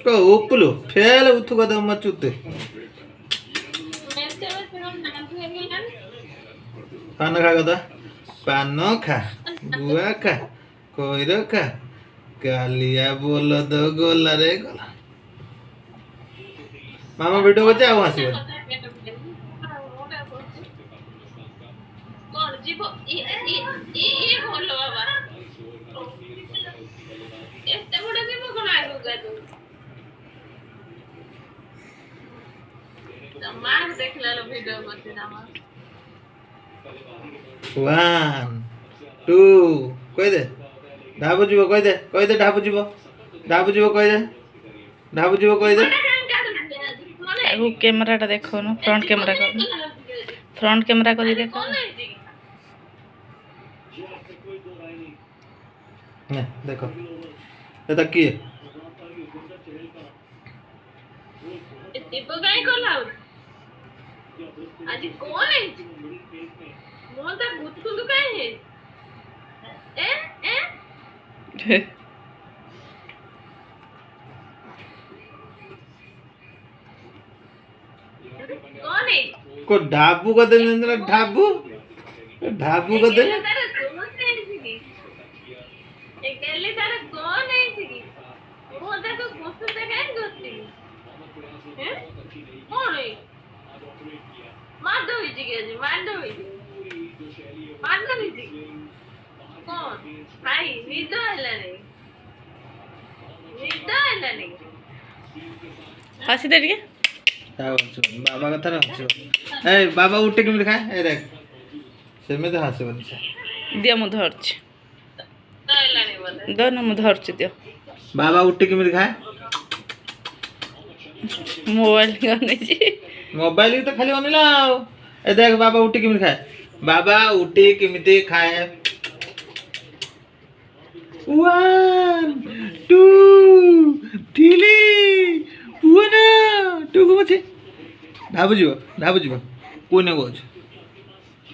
को उपलो फेल उठु गद मचुते पान खा गदा पान खा गुआ खा कोइर खा कालिया बोल दो गोला रे गोला मामा वीडियो को जाओ हसीबो कौन जीवो ई बोलो बाबा एते बड़ा जीवो कोन आगु गदु मार देखला लो वीडियो करते नामा 1 2 कहि दे ढाबु जीवो कहि दे ढाबु जीवो कहि दे आगु कैमरा टा देखो न फ्रंट कैमरा कर देखो ने देखो एता की दीपक काय कोलाउ आज कोण आहे मोहन ता गुतकुंदू काय आहे ए कौन है को ढाबू को दे ढाबू को दे एकले तार कौन है थी वो ता तो पोस्ट से है गोती हैं कौन है मार दो जी के जी मार दो जी कौन भाई निदो हला नहीं हसी दे टिके बाबा कथा हसो ए बाबा उठे केमि खाए ए देख सेमे तो हसो बनी दिया मु धरछि दो न मु धरछि दियो बाबा उठे केमि खाए मोबाइल गने जी मोबाइल तो खाली अनिला ए देख बाबा उठे केमि खाए बाबा उठे केमिते खाए 1 2 3 पुना टू को मछे ढाबु जीव कोने को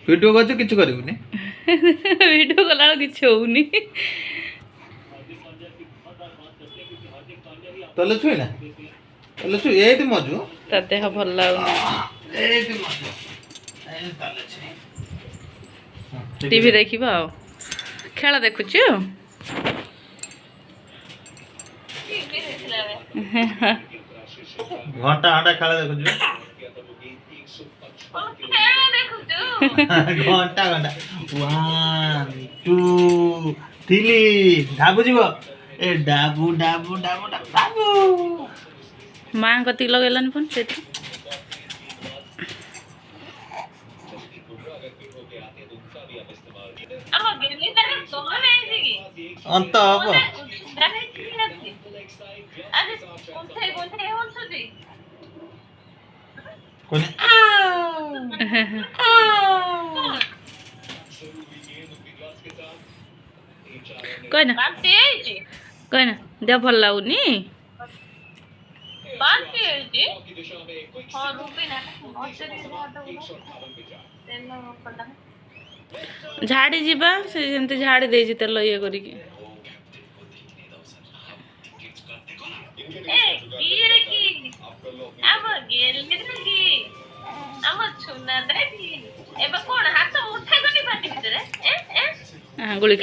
वीडियो को किछ करबुनी वीडियो कला किछ होउनी तले छुई ना तले छुई एति मजू ता देह भल लागो एति मजू ए तले छुई टीवी देखिबा खेला देखुछु घंटा खेला देखु घंटा 1 2 3 ढाबु जीव ए डाबू मां कति लगेलानी फोन से अंत अब कोने कोई ना देह भल लागुनी झाड़ी जीवा से जंते झाड़ी दे जी तेल ये करी की गुली